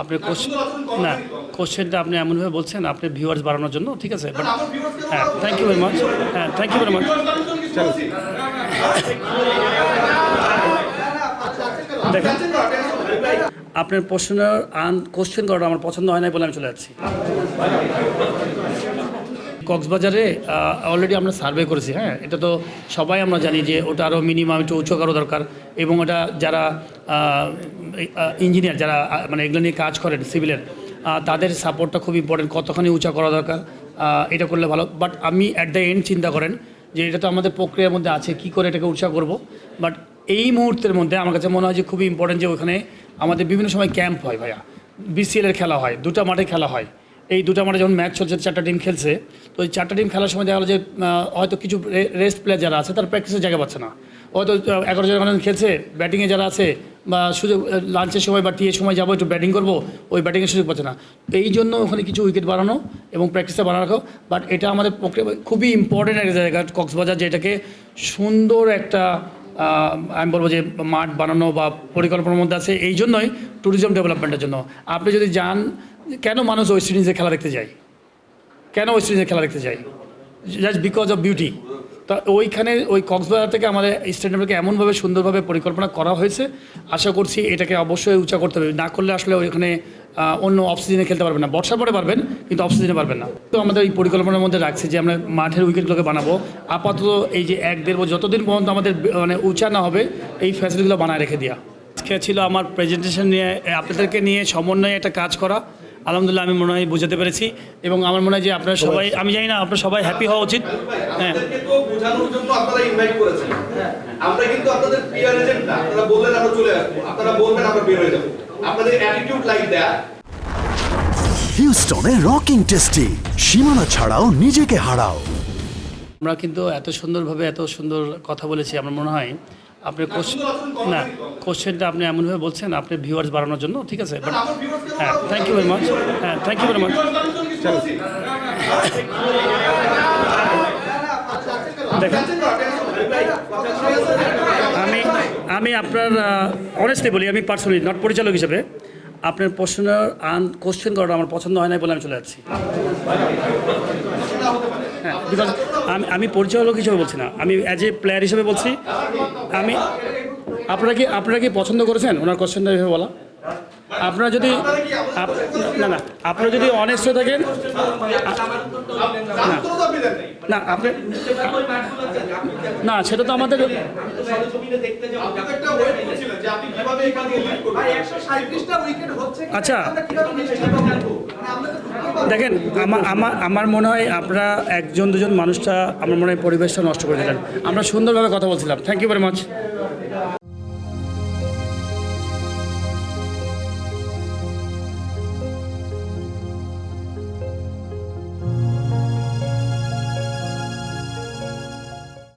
আপনি না কোশ্চেনটা আপনি এমনভাবে বলছেন আপনি ভিউয়ার্স বাড়ানোর জন্য, ঠিক আছে? বাট হ্যাঁ, থ্যাংক ইউ ভেরি মাচ। হ্যাঁ, থ্যাংক ইউ ভেরি মাচ। দেখেন, আপনার প্রশ্নের কোশ্চেন করাটা আমার পছন্দ হয় না বলে আমি চলে যাচ্ছি। কক্সবাজারে অলরেডি আমরা সার্ভে করেছি। হ্যাঁ, এটা তো সবাই আমরা জানি যে ওটা আরও মিনিমাম একটু উঁচু করা দরকার, এবং ওটা যারা ইঞ্জিনিয়ার যারা মানে এগুলো নিয়ে কাজ করেন সিভিলের, তাদের সাপোর্টটা খুব ইম্পর্টেন্ট, কতখানি উঁচা করা দরকার, এটা করলে ভালো। বাট আমি অ্যাট দ্য এন্ড চিন্তা করেন যে এটা তো আমাদের প্রক্রিয়ার মধ্যে আছে কী করে এটাকে উৎসাহ করব। বাট এই মুহূর্তের মধ্যে আমার কাছে মনে হয় যে খুবই ইম্পর্টেন্ট যে ওখানে আমাদের বিভিন্ন সময় ক্যাম্প হয় ভাইয়া, বিসিএলের খেলা হয়, দুটা মাঠে খেলা হয়। এই দুটা মাঠে যখন ম্যাচ চলছে, 4টা টিম খেলছে, তো ওই 4টা টিম খেলার সময় দেখা গেলো যে হয়তো কিছু রেস্ট প্লেয়ার যারা আছে তারা প্র্যাকটিসের জায়গা পাচ্ছে না, হয়তো 11 জন খেলছে, ব্যাটিংয়ে যারা আছে বা সুযোগ লাঞ্চের সময় বা টিয়ের সময় যাবো একটু ব্যাটিং করবো, ওই ব্যাটিংয়ের সুযোগ পাচ্ছে না। এই জন্য ওখানে কিছু উইকেট বাড়ানো এবং প্র্যাকটিসটা বাড়ানো রাখো। বাট এটা আমাদের পক্ষে খুবই ইম্পর্টেন্ট একটা জায়গা কক্সবাজার, যে এটাকে সুন্দর একটা আমি বলবো যে মাঠ বানানো বা পরিকল্পনার মধ্যে আছে। এই জন্যই ট্যুরিজম ডেভেলপমেন্টের জন্য আপনি যদি যান, কেন মানুষ ওয়েস্ট ইন্ডিজে খেলা দেখতে যায়, কেন ওয়েস্ট ইন্ডিজে খেলা দেখতে যায়? Just because of beauty. তা ওইখানে ওই কক্সবাজার থেকে আমাদের স্টেডিয়ামটাকে এমনভাবে সুন্দরভাবে পরিকল্পনা করা হয়েছে, আশা করছি এটাকে অবশ্যই উঁচা করতে হবে। না করলে আসলে ওইখানে অন্য অফ সিজনে খেলতে পারবেন না, বর্ষার পরে পারবেন কিন্তু অফ সিজনে পারবেন না। তো আমাদের এই পরিকল্পনার মধ্যে রাখছি যে আমরা মাঠের উইকেটগুলোকে বানাবো আপাতত এই যে 1-1.5 বছর যতদিন পর্যন্ত আমাদের মানে উঁচা না হবে এই ফ্যাসিলিটিগুলো বানায় রেখে দেওয়া। আজকে ছিল আমার প্রেজেন্টেশন নিয়ে আপনাদেরকে নিয়ে সমন্বয়ে একটা কাজ করা। আলহামদুলিল্লাহ আমি মনে হয় বোঝাতে পেরেছি, এবং আমার মনে হয় যে আপনারা সবাই, আমি জানি না আপনারা সবাই হ্যাপি হওয়া উচিত। হ্যাঁ, বোঝানোর জন্য আপনারা ইনভাইট করেছেন। আমরা কিন্তু আপনাদের পিয়ার এজেন্ট না, আপনারা বললেন আমরা চলে আসবো, আপনারা বলবেন আমরা বের হয়ে যাব। আপনাদের অ্যাটিটিউড লাইক দ্যাট। হিউস্টনে রকিং টেস্টি, সীমানা ছাড়াও নিজেকে হারাও। আমরা কিন্তু এত সুন্দরভাবে এত সুন্দর কথা বলেছি, আমার মনে হয় আপনার না কোশ্চেনটা আপনি এমনভাবে বলছেন আপনি ভিউয়ার্স বাড়ানোর জন্য, ঠিক আছে? বাট হ্যাঁ, থ্যাংক ইউ ভেরি মাচ। হ্যাঁ, থ্যাংক ইউ ভেরি মাচ। দেখেন, আমি আপনার অনেস্টলি বলি, আমি পার্সোনালি নট পরিচালক হিসেবে আপনার প্রশ্নের কোশ্চেন করাটা আমার পছন্দ হয় না বলে আমি চলে যাচ্ছি। হ্যাঁ, বিকজ আমি পরিচালক হিসেবে বলছি না, আমি অ্যাজ এ প্লেয়ার হিসেবে বলছি। আমি আপনারা কি পছন্দ করেছেন ওনার কোশ্চেনটা এভাবে বলা? আপনারা যদি না আপনারা যদি অনেস্ট হয়ে থাকেন, না আপনি না, সেটা তো আমাদের আচ্ছা। দেখেন, আমার মনে হয় আপনারা 1-2 জন মানুষটা আমার মনে হয় পরিবেশটা নষ্ট করে দিলেন। আমরা সুন্দরভাবে কথা বলছিলাম। Thank you very much.